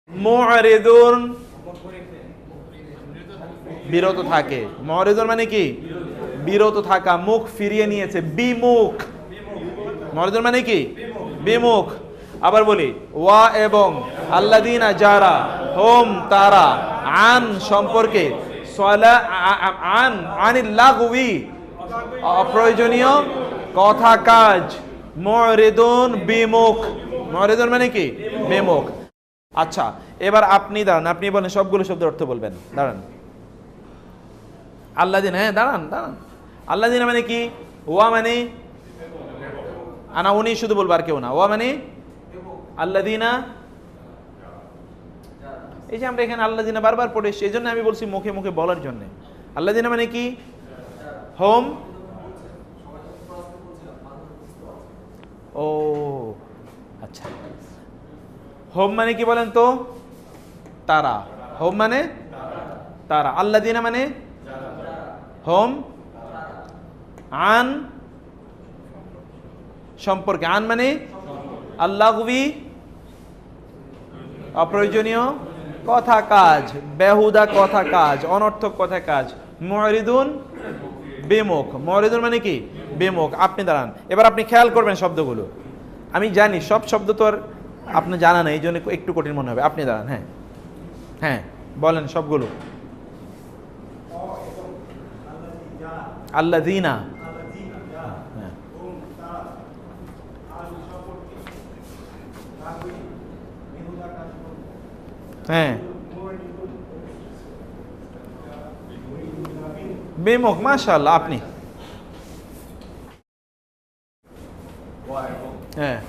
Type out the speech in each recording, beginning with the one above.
মু'রিদুন বিরত থাকে। মু'রিদুন মানে কি? বিরত থাকা, মুখ ফিরিয়ে নিয়েছে, বিমুখ। মু'রিদুন মানে কি? বিমুখ। আবার বলি, ওয়া এবং আল্লাযীনা যারা, হুম তারা, আন সম্পর্কে, আনিল লাগওয়ি অপ্রয়োজনীয় কথা কাজ, মু'রিদুন বিমুখ। মু'রিদুন মানে কি? বিমুখ। আচ্ছা, এবার আপনি দাঁড়ান, আপনি বলেন, সবগুলো শব্দের অর্থ বলবেন। দাঁড়ান। আল্লাযীনা, হ্যাঁ দাঁড়ান দাঁড়ান। আল্লাযীনা মানে কি? ওয়া মানে, আনা উনি শুধু বলবো, আর কেউ না। ওয়া মানে আল্লাযীনা, এই যে আমরা এখানে আল্লাযীনা বারবার পড়ে এসেছি, এই জন্য আমি বলছি মুখে মুখে বলার জন্য। আল্লাযীনা মানে কি? হোম। ও আচ্ছা, হোম মানে কি বলেন তো? তারা। হোম মানে তারা। আল্লাযীনা মানে হোম, আন সম্পর্কে, আন মানে আল্লাগওয়ি অপ্রয়োজনীয় কথা কাজ, বেহুদা কথা কাজ, অনর্থক কথা কাজ। মু'রিদুন বিমুখ। মু'রিদুন মানে কি? বিমুখ। আপনি দাঁড়ান, এবার আপনি খেয়াল করবেন শব্দগুলো। আমি জানি সব শব্দ তো আর আপনি জানা নেই, এই জন্য একটু কঠিন মনে হবে। আপনি দাঁড়ান, হ্যাঁ হ্যাঁ বলেন সবগুলো। আল্লাযীনা, হ্যাঁ বিমুখ। মাশাআল্লাহ, আপনি হ্যাঁ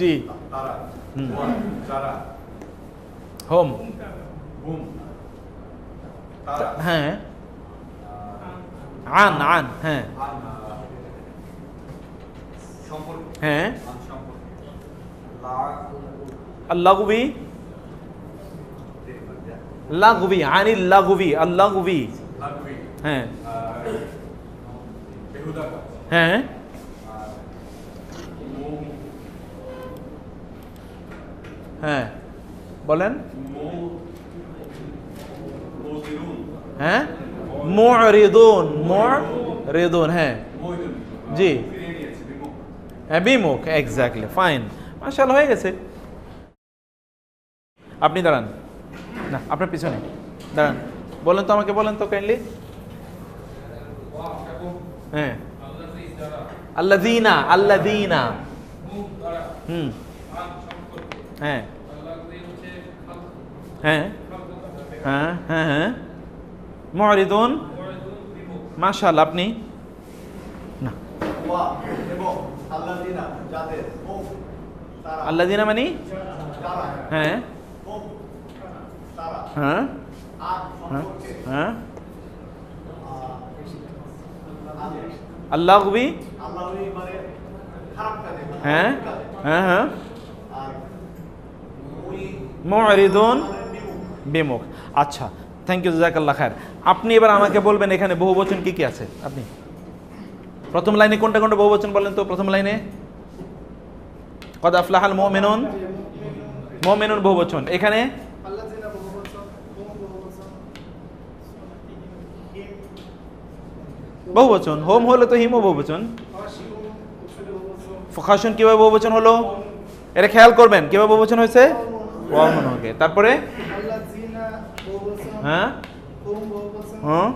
জি, হোম, হ্যাঁ আন, আন হ্যাঁ হ্যাঁ আল্লাগওয়ি, লাগওয়ি, আনিল লাগওয়ি, আল্লাগওয়ি হ্যাঁ হ্যাঁ হ্যাঁ বলেন। হ্যাঁ মু'রিদুন, মু'রিদুন হ্যাঁ জি হ্যাঁ বিমুখ, এক্স্যাক্টলি, ফাইন, মাশাআল্লাহ, হয়ে গেছে। আপনি দাঁড়ান, না আপনার পিছনে দাঁড়ান, বলেন তো, আমাকে বলেন তো কাইন্ডলি। হ্যাঁ আল্লাযীনা, আল্লাযীনা হুম হ্যাঁ হ্যাঁ হ্যাঁ হ্যাঁ হ্যাঁ মু'রিদুন, মাশাআল্লাহ, আপনি না। আল্লাযীনা মানে হ্যাঁ হ্যাঁ হ্যাঁ আল্লাগওয়ি হ্যাঁ হ্যাঁ হ্যাঁ মু'রিদুন বিমুখ। আচ্ছা, থ্যাংক ইউ, জাযাকাল্লাহ খায়ের। আপনি এবার আমাকে বলবেন এখানে বহুবচন কি কি আছে। আপনি প্রথম লাইনে কোনটা কোনটা বহুবচন বলেন তো। প্রথম লাইনে কদ আফলাহাল মুমিনুন, মুমিনুন বহুবচন। এখানে বহুবচন, হোম হলো তো হিমও বহুবচন। খাশুন কিভাবে বহুবচন হলো, এটা খেয়াল করবেন, কিভাবে বহুবচন হয়েছে। তারপরে হ্যাঁ হ্যাঁ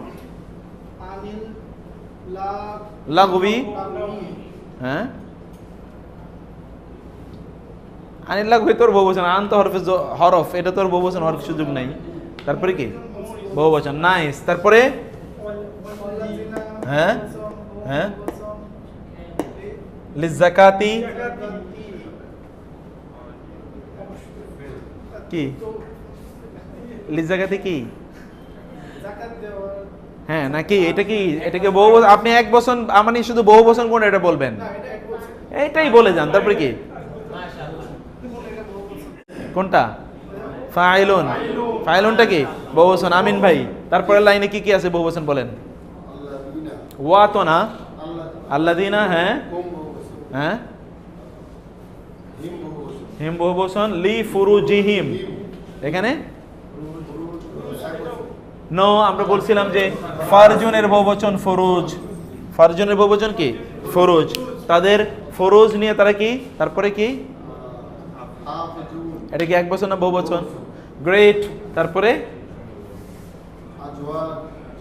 লাগওয়ি হ্যাঁ আনিল লাগওয়ি তোর বহুবচন, আন তো হরফ, এটা তোর বহুবচন হওয়ার সুযোগ নাই। তারপরে কি বহুবচন, নাইস। তারপরে হ্যাঁ হ্যাঁ লিযাকাতি কি, লিযাকাতি কি হ্যাঁ নাকি, এটা কি, এটাকে বহু, আপনি এক বচন মানে শুধু বহু বচন কোন এটা বলবেন, এইটাই বলে যান। তারপরে কি কোনটা, ফাইলুন, ফাইলুনটা কি বহুবচন। আমিন ভাই, তারপরে লাইনে কি কি আছে বহুবচন বলেন। ওয়া তো না, আল্লাযীনা হ্যাঁ হ্যাঁ হিম বহুবচন, লি ফুরুজিহিম এখানে নো, আমরা বলছিলাম যে ফারজুনের বহুবচন ফুরুজ, ফারজুনের বহুবচন কি ফুরুজ, তাদের ফুরুজ নিয়ে তারা কি, তারপরে কি, এটা কি এক বচন না বহুবচন? গ্রেট, তারপরে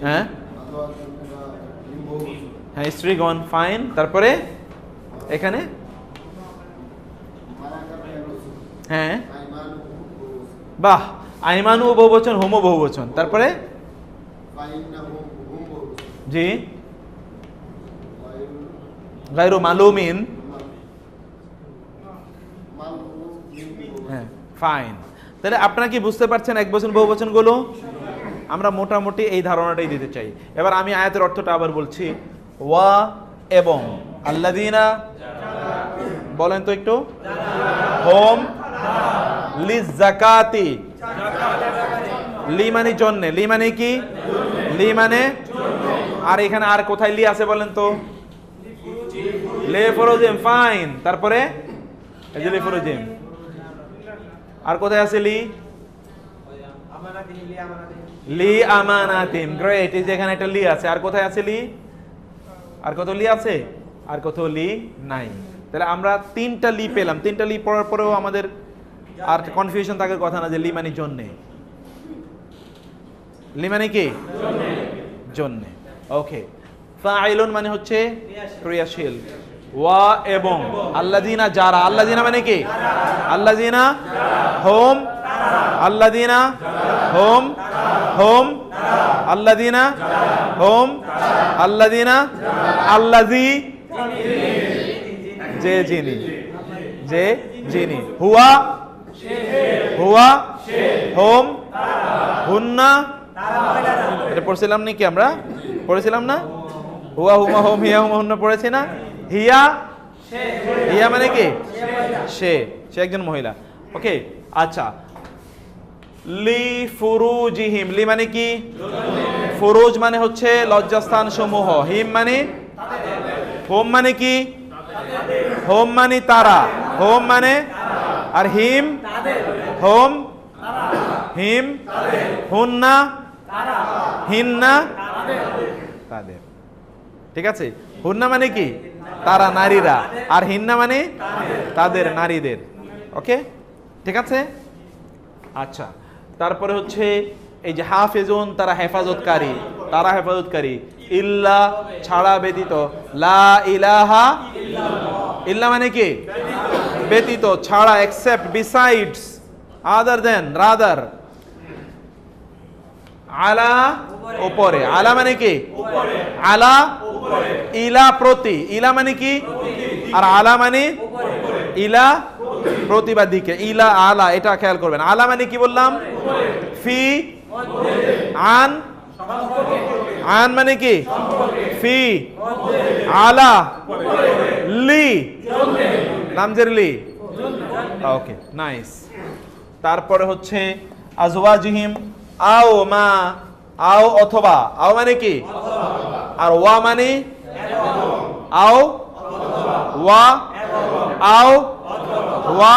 হ্যাঁ হ্যাঁ স্ত্রীগণ, ফাইন, তারপরে এখানে হ্যাঁ বাহ, আইমানু বহুবচন, হোমো বহুবচন, তারপরে জি গায়রু মালুমিন, হ্যাঁ ফাইন। তাহলে আপনারা কি বুঝতে পারছেন এক বচন বহুবচন গুলো? আমরা মোটামুটি এই ধারণাটাই দিতে চাই। এবার আমি আয়াতের অর্থটা আবার বলছি, ওয়া এবং, আল্লাযিনা বলেন তো একটু, হোম লিজাকাতি, লি মানে জন্যে, লি মানে কি, লি মানে, আর এখানে আর কোথায় লি আছে বলেন তো, লে ফরজিম, ফাইন, তারপরে এই যে লে ফরজিম, আর কোথায় আছে লি, লি আমানাতিম, গ্রেট, এই যে এখানে একটা লি আছে, আর কোথায় আছে লি, আর কত লি আছে, আর কত লি নাই। তাহলে আমরা তিনটা লি পেলাম, তিনটা লি পড়ার পরেও আমাদের আর কনফিউশন থাকার কথা না যে লি মানে জন্যে, লি মানে কি জন্যে, ওকে। ফাইলুন মানে হচ্ছে ক্রিয়াশীল, ওয়া এবং, আল্লাযিনা যারা, আল্লাযিনা মানে কি, আল্লাযিনা হোম, আল্লাযিনা হোম, হোম আল্লাযিনা হোম, আল্লাযিনা, আল্লাযী যে যিনি, যে যিনি, হুয়া হুয়া, হোম, হুন্না, এটা পড়ছিলাম নাকি, আমরা পড়েছিলাম না, হুয়া হুমা হোম হিয়া হুমা হুন্না পড়েছি না, হিয়া, হিয়া মানে কি সে, সে একজন মহিলা, ওকে। আচ্ছা, লি ফুরুজিহিম, লি মানে কি ফুরুজ মানে হচ্ছে লজ্জাস্থান সমূহ, হিম মানে, হোম মানে কি, হোম মানে তারা, হোম মানে, আর হিম, হোম, হিম, হুন্না, হিন্না, তাদের, ঠিক আছে। হুন্না মানে কি তারা, নারীরা, আর হিন্না মানে তাদের, নারীদের, ওকে, ঠিক আছে। আচ্ছা, তারপরে হচ্ছে এই যে হাফেজুন, তারা হেফাজতকারী, তারা হেফাজতকারী, ইল্লা ছাড়া ব্যতীত, লা ইলাহা ইল্লা মানে কি ব্যতীত, ছাড়া, এক্সেপ্ট, বিসাইডস, আদার দেন, রাদার, আলা উপরে, আলা মানে কি আলা, ইলা প্রতি, ইলা মানে কি, আর আলা মানে ইলা প্রতিবাদ দিকে, ইলা আলা, এটা খেয়াল করবেন। আলা মানে কি বললাম, ফি, আন, আন মানে কি ফি, আলা, লি, নামজের লি, ওকে নাইস। তারপরে হচ্ছে আজওয়াজিহিম, আও মা, আও অথবা, আও মানে কি, আর ওয়া মানে আও, ওয়া, আও, ওয়া,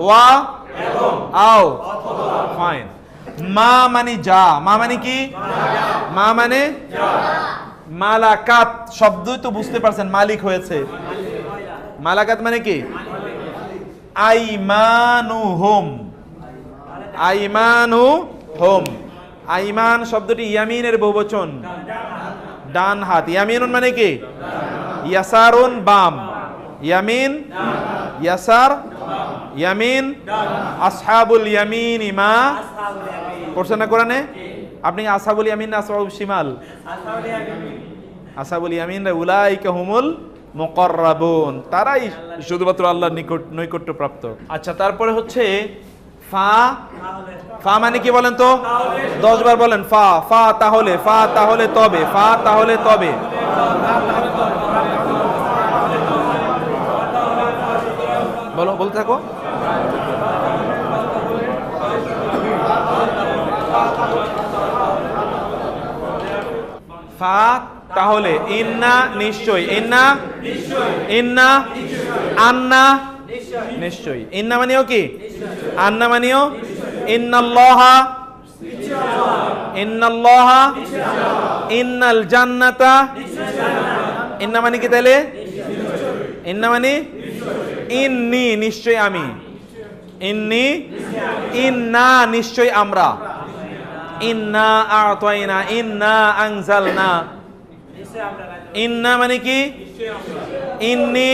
ওয়া, আও, ফাইন। মা মানে যা, মা মানে কি, মা মানে মালাকাত, শব্দই তো বুঝতে পারছেন, মালিক হয়েছে, মালাকাত মানে কি, আইমানুহুম, আইমানুহুম, আইমান শব্দটি ইয়ামিনের বহুবচন, ডান হাত, ইয়ামিনুন মানে কি ইয়াসারুন, বাম, ইয়ামিন, ইয়াসার, ইয়ামিন, আসহাবুল ইয়ামিন, মা পড়ছেন না কোরআনে আপনি, আসহাবুল ইয়ামিন না আসহাবুল শিমাল, আসহাবুল ইয়ামিন উলাইকা হুমুল মুকাররাবুন, তারাই শুধুমাত্র আল্লাহর নিকট নৈকট্য প্রাপ্ত। আচ্ছা, তারপরে হচ্ছে ফা, ফা মানে কি বলেন তো 10 বার বলেন, ফা, ফা তাহলে, ফা তাহলে তবে, ফা তাহলে তবে, বলো, বলতে থাকো। ফা তাহলে, ইন্না নিশ্চয়, ইন্না, ইন্না, আন্না নিশ্চয়ই। ইন্না মানেও কি? আন্না মানেও ইন্নাল্লাহা, ইন্নাল্লাহা, ইন্নাল জান্নাতা। ইন্না মানে কি তাহলে? ইন্না মানে ইন্নি, নিশ্চয় আমি। ইন্নি, ইন্না নিশ্চয় আমরা। ইন্না আ'তাইনা, ইন্না আনজালনা। ইন্না মানে কি? ইন্নি,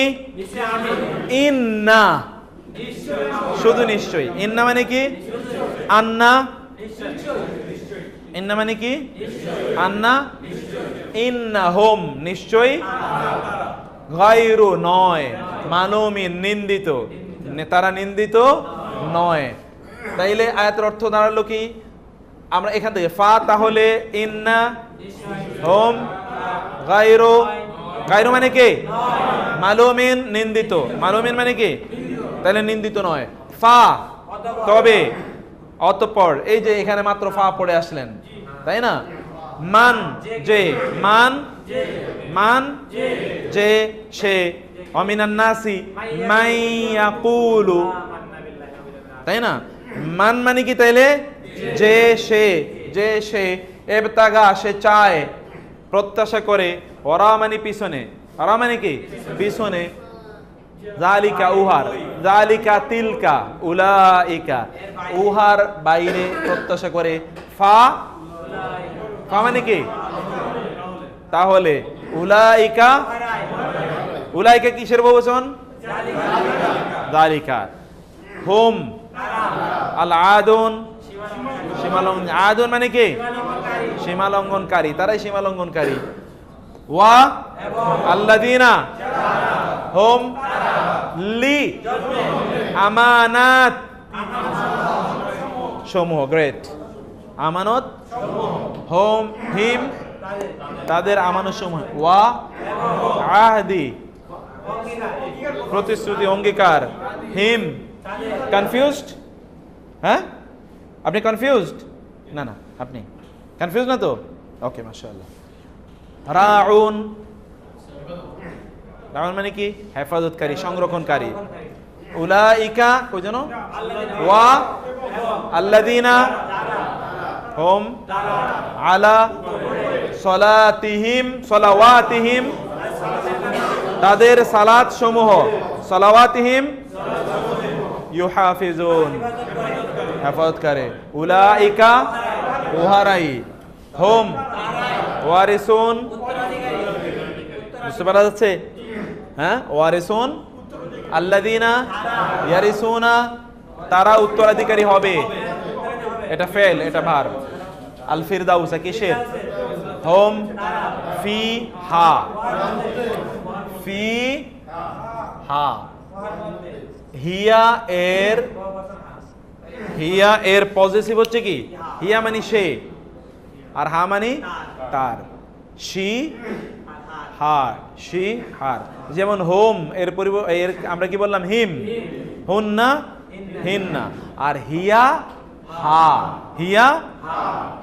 ইন্না শুধু নিশ্চয়। ইন্না মানে কি? আন্না, ইন্না মানে কি? আন্না, ইন্নাহুম নিশ্চয়, গায়রু নয়, মালুমিন নিন্দিত, তারা নিন্দিত নয়। তাইলে আয়াতের অর্থ দাঁড়ালো কি? আমরা এখান থেকে ফা, তাহলে ইন্না হুম গায়রু, গায়রু মানে কি? মালুমিন নিন্দিত, মালুমিন মানে কি? তাহলে নিন্দিত নয়। ফা তবে, অতঃপর, এই যে এখানে মাত্র ফা পড়ে আসলেন, তাই না? মান যে, মান, মান যে সে, অমিনান নাসি মাইয়াকুলু, তাই না? মান মানে কি তাইলে? যে সে, যে সে, এবতাগা সে চায়, প্রত্যাশা করে, ওরা মানে পিছনে, ওরা মানে কি? পিছনে, জালিকা উহার, জালিকা তিলকা, উলাইকা উহার বাইরে প্রত্যাশা করে। ফা, ফা মানে কি? তাহলে উলাইকা, উলাইকা কিসের বহুবচন? জালিকা। হুম আল আদুন, সীমালঙ্ঘন, আদুন মানে কি? সীমালঙ্ঘনকারী, তারাই সীমালঙ্ঘনকারী। ওয়া আল্লাযিনা হুম লি আমানাত সমূহ, গ্রেট, আমানত হুম হিম তাদের আমানত সমূহ, ওয়া আহদি প্রতিশ্রুতি অঙ্গীকার, হিম কনফিউজড, হ্যাঁ আপনি কনফিউজড? না না আপনি কনফিউজ না তো? ওকে মাশাআল্লাহ। রাউন, রাউন মানে কি? হেফাজতকারী, সংরক্ষণকারী। উলাইকা কই জানো? ওয়া আল্লাযিনা হুম আলা সলাতিহিম, সলাওয়াতিহিম তাদের সালাত সমূহ, সলাওয়াতিহিম ইউহাফিজুন হেফাজত করে। উলাইকা উহারাই, হুম ওয়ারিসুন, বুঝতে পারা যাচ্ছে? হ্যাঁ ওয়ারিসুন, আল্লাযিনা ইয়ারিসুনা তারা উত্তরাধিকারী হবে, এটা ফেল, এটা ভার্ব। আল ফিরদাউস কিসের? হুম ফি হা, ফি হা। হিয়া এর, হিয়া এর পজিটিভ হচ্ছে কি? হিয়া মানে সে, আর হা মানে তার। শি হার, শি হার। যেমন হোম এর এর আমরা কি বললাম? হিম, হুন্না হিন্না, আর হিয়া হা, হিয়া,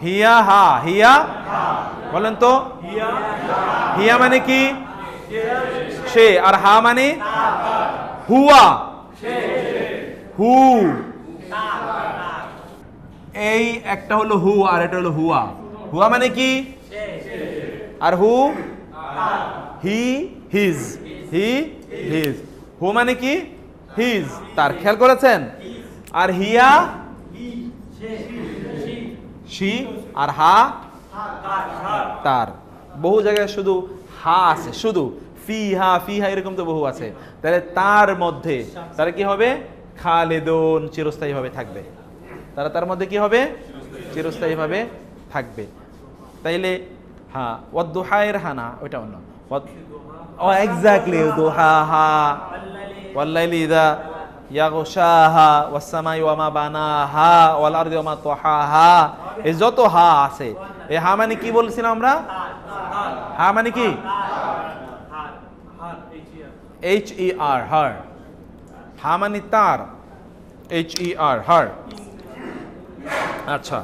হিয়া হা, হিয়া বলেন তো? হিয়া মানে কি? সে, আর হা মানে হুয়া, হু। এই একটা হলো হু আর এটা হলো হুয়া। হুয়া মানে কি? আর হু হি হিজ, হি হিজ। হু মানে কি? হিজ, তার। খেয়াল করেছেন? আর হিয়া শি, আর হা তার। বহু জায়গায় শুধু হা আছে, শুধু ফিহা, ফিহা এরকম তো বহু আছে। তাহলে তার মধ্যে তারা কি হবে? খালেদুন, চিরস্থায়ী ভাবে থাকবে। তারা তার মধ্যে কি হবে? চিরস্থায়ী ভাবে থাকবে। তাইলে হ্যাঁ, ওয়াদ্দুহায়ের হানা ওইটা অন্য। ও এক্স্যাক্টলি, দুহাহা ওয়াল্লাইলি ইযা ইয়াগশাহা ওয়াস-সামাই ওয়া মা বানাহা ওয়াল আরদি ওয়া মা তাহাহা। এই যত হা আছে, এই হা মানে কি বলছিলাম আমরা? হা মানে কি? এইচ ই আর, হার। হা মানে তার, এইচ ই আর, হার। আচ্ছা,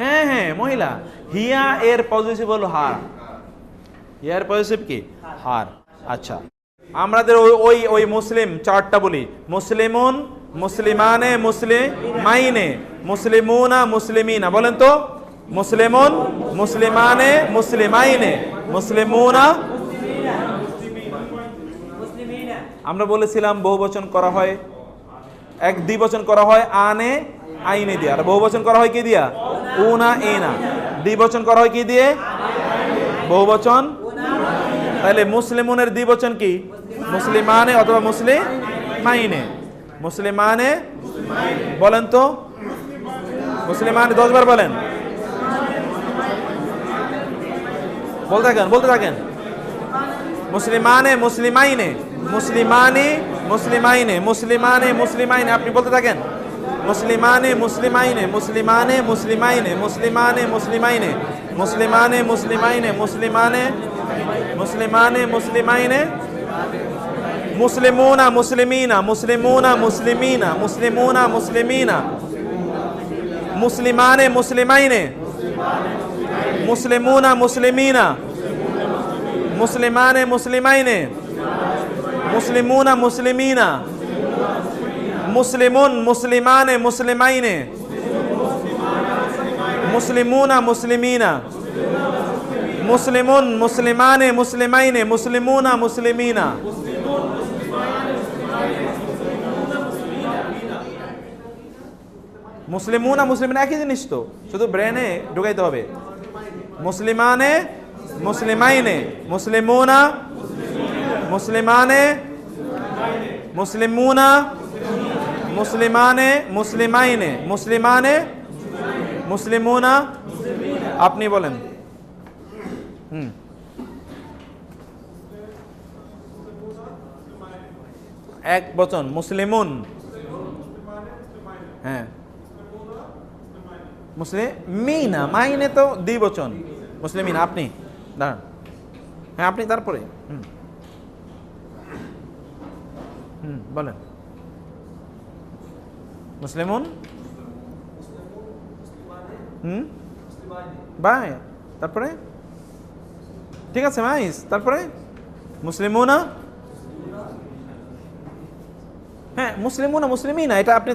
হ্যাঁ হ্যাঁ মহিলা। হিয়া এর পজিটিভ হলো হার, হিয়ার পজিটিভ কি? হার। আচ্ছা, আমাদের ওই ওই ওই মুসলিম চারটা বলি, মুসলিমুন, মুসলিমানে, মুসলিমাইনে, মুসলিমুনা, মুসলিমিনা। বলেন তো, মুসলিমুন, মুসলিমানে, মুসলিমাইনে, মুসলিমুনা। আমরা বলেছিলাম বহুবচন করা হয়, এক দ্বিবচন করা হয় আনে আইনে দিয়ে, আর বহুবচন করা হয় কি দিয়া? উনা ইনা। দ্বিবচন করা হয় কি দিয়ে? বহুবচন। তাহলে মুসলিমুনের দ্বিবচন কি? মুসলিমানে অথবা মুসলিমাইনে। মুসলিমানে বলেন তো, মুসলিমানে 10 বার বলেন, বলতে থাকেন বলতে থাকেন। মুসলিমানে, মুসলিমাইনে, মুসলিমানি, মুসলিমাইনে, মুসলিমানে, মুসলিমাইনে। আপনি বলতে থাকেন, মুসলিমানে, মুসলিমাইনে, মুসলিমানে, মুসলিমাইনে, মুসলিমানে, মুসলিমাইনে, মুসলিমানে, মুসলিমাইনে, মুসলিমানে, মুসলিমানে, মুসলিমাইনে, মুসলিমুনা, মুসলিমিনা, মুসলিমুনা, মুসলিমিনা, মুসলিমুনা, মুসলিমিনা, মুসলিমানে, মুসলিমাইনে, মুসলিমুনা, মুসলিমিনা, মুসলিমানে, মুসলিমাইনে, মুসলিমুনা, মুসলিমিনা, মুসলিমুন, মুসলিমানে, মুসলিমাইনে, মুসলিমুনা, মুসলিমিনা, মুসলিমুন, মুসলিমানে, মুসলিমাইনে, মুসলিমুনা, মুসলিমিনা। মুসলিমুনা, মুসলিমিনা একই জিনিস তো, শুধু ব্রেনে ঢুকাইতে হবে। মুসলিমানে, মুসলিমাইনে, মুসলিমুনা, মুসলিমানে, মুসলিমুনা, মুসলিমানে, মুসলিমাইনে, মুসলিমানে, মুসলিমুনা। আপনি বলেন। এক বচন মুসলিমুন, হ্যাঁ, মুসলিমিনা, মাইনে তো দ্বিবচন, মুসলিমিনা। আপনি দাঁড়ান, হ্যাঁ আপনি তারপরে বলেন। মুসলিমুন, বাই, তারপরে ঠিক আছে মাইস, তারপরে মুসলিমুনা, হ্যাঁ মুসলিমুনা, মুসলিমিনা। এটা আপনি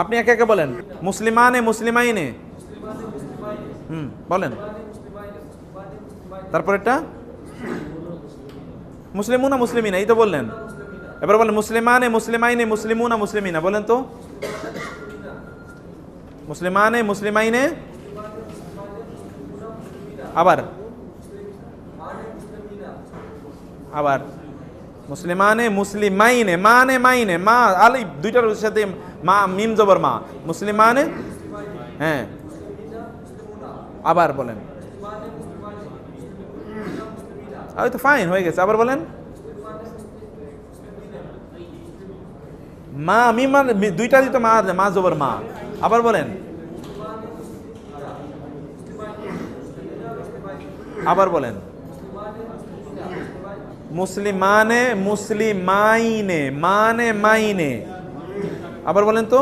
আপনি একে একে বলেন। মুসলিমানে, মুসলিমাইনে, বলেন। তারপরেরটা মুসলিমুনা, মুসলিমিনা, এই তো বললেন। এবার বলেন মুসলিমানে, মুসলিমাইনে, মুসলিমুনা, মুসলিমিনা। বলেন তো, মুসলিমানে, মুসলিমাইনে, আবার আবার মুসলিমানে, মুসলিমাইনে, মানে মাইনে, মা আলিফ দুইটার সাথে মা মিম জবর মা। মুসলিমানে, হ্যাঁ আবার বলেন। ওই তো ফাইন হয়ে গেছে। আবার বলেন। মা মিম দুইটা দিত মা, মা জবর মা। আবার বলেন। আবার বলেন। মুসলিমানে, মুসলিমাইনে, মানে মাইনে। আবার বলেন তো,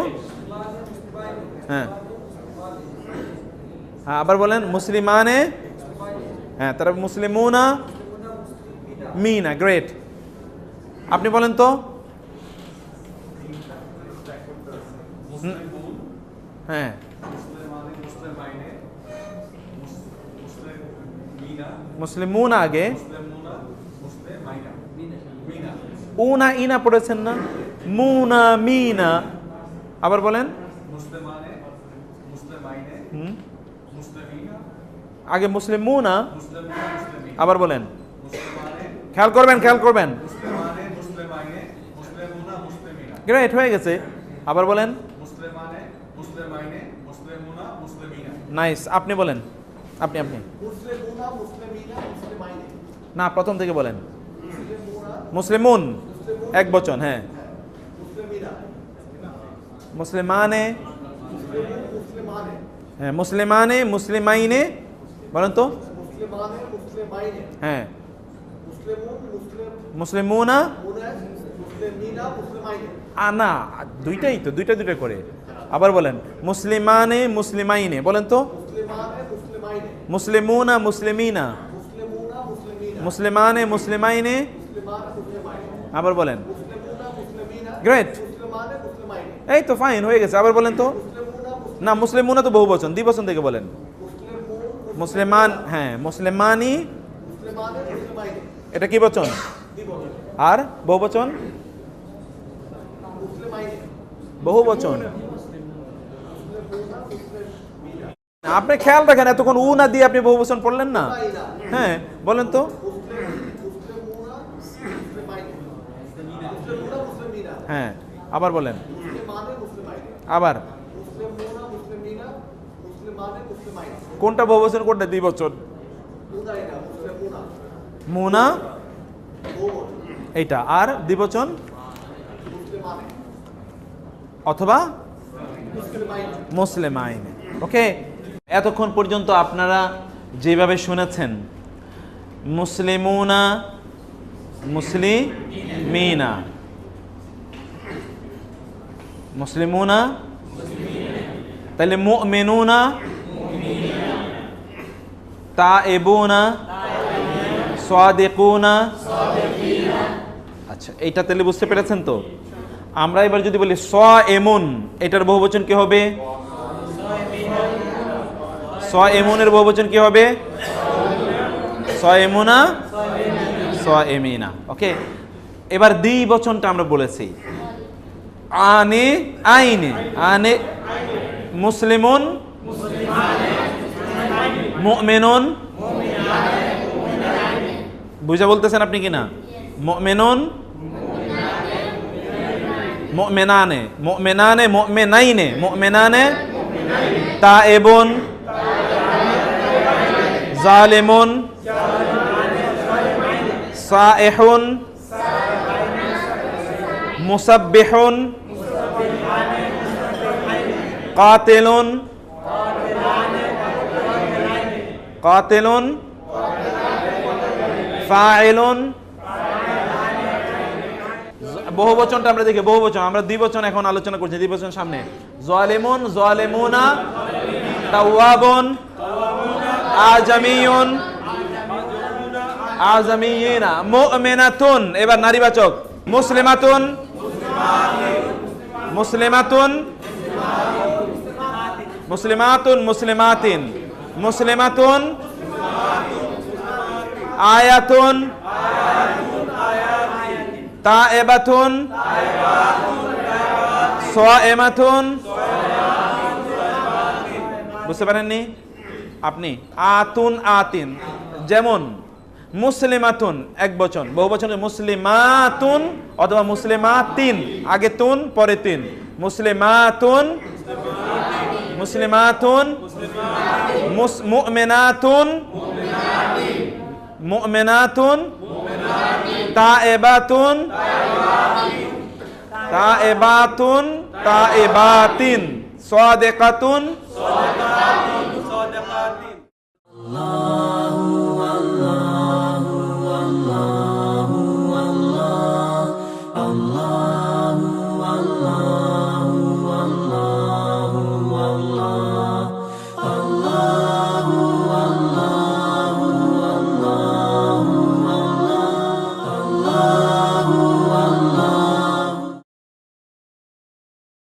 হ্যাঁ হ্যাঁ আবার বলেন। মুসলিমানে, হ্যাঁ তারপর মুসলিমুনা, মিনা। গ্রেট। আপনি বলেন তো, হ্যাঁ মুসলিমুনা আগে, উনা ইনা পড়েছেন না, মুনা মিনা। আবার বলেন। আগে মুসলিমুনা, আবার বলেন। খেয়াল করবেন, খেয়াল করবেন। গ্রেট, হয়ে গেছে। আবার বলেন। নাইস। আপনি বলেন। আপনি আপনি না, প্রথম থেকে বলেন। মুসলিমুন এক বচন, হ্যাঁ। মুসলিমানে, হ্যাঁ মুসলিমানে, মুসলিমাইনে। বলেন তো, হ্যাঁ মুসলিমুনা, না দুইটাই তো, দুইটা দুইটা করে। আবার বলেন। মুসলিমানে, মুসলিমাইনে। বলেন তো, মুসলিমুনা, মুসলিমিনা। মুসলিমানে মুসলিমাইনে, আবার বলেন। গ্রেট, এই তো ফাইন হয়ে গেছে। আবার বলেন তো। না, মুসলিমুনা তো বহুবচন, দ্বিবচন থেকে বলেন। মুসলিমান, হ্যাঁ মুসলিমানি, এটা কি বচন? আর বহুবচন? বহুবচন। আপনি খেয়াল রাখেন, এতক্ষণ উ না দিয়ে আপনি বহুবচন পড়লেন না। হ্যাঁ বলেন তো। হ্যাঁ আবার বলেন। আবার কোনটা বহুবচন কোনটা দ্বিবচন? মুনা এইটা, আর দ্বিবচন অথবা মুসলিমাইন। ওকে, এতক্ষণ পর্যন্ত আপনারা যেভাবে শুনেছেন, মুসলিমুনা, মুসলিমিনা, মুসলিমুনা, তাহলে মুমিনুনা, তাইবুনা, সাদিকুনা। আচ্ছা, এইটা তাহলে বুঝতে পেরেছেন তো? আমরা এবার যদি বলি সাইমুন, এটার বহুবচন কি হবে? সাইমুনের বহুবচন কি হবে? সাইমুনা, সাইমিনা। ওকে, এবার দ্বিবচনটা আমরা বলেছি আনে, আইনে, আনে মুসলিমুন, মুমিনুন, বুঝা বলতেছেন আপনি কি না? মুমিনুন, মুমিনানে, মুমিনানে, মুমিনাইনে, মুমিনানে, তাইবুন, জালিমুন, সাইহুন, মুসাব্বিহুন, কাতিলুন, কাতিলুন, ফাইলুন। বহুবচনটা আমরা দেখি, বহুবচন। আমরা দ্বিবচন এখন আলোচনা করছি, দ্বিবচন সামনে। জালিমুন, জালিমুনা, তাওয়াবুন, আজামিয়ুন, আজামিয়িনা, মুমিনাতুন। এবার নারীবাচক, মুসলিমাতুন, মুসলিমাতুন, মুসলিমাতুন, মুসলিমাতিন, মুসলিমাতুন, আয়াতুন, তাইবাতুন, সাইমাতুন। বুঝতে পারেননি আপনি? আতুন, আতিন। যেমন মুসলিমাতুন এক বচন, বহু বচনে মুসলিমাতুন অথবা মুসলিমাতিন, আগে তুন পরে তিন। মুসলিমাতুন, মুসলিমাতুন, মুমিনাতুন, মুমিনাতুন, তাইবাতুন, তাইবাতুন, তাইবাতিন, সাদিকাতুন,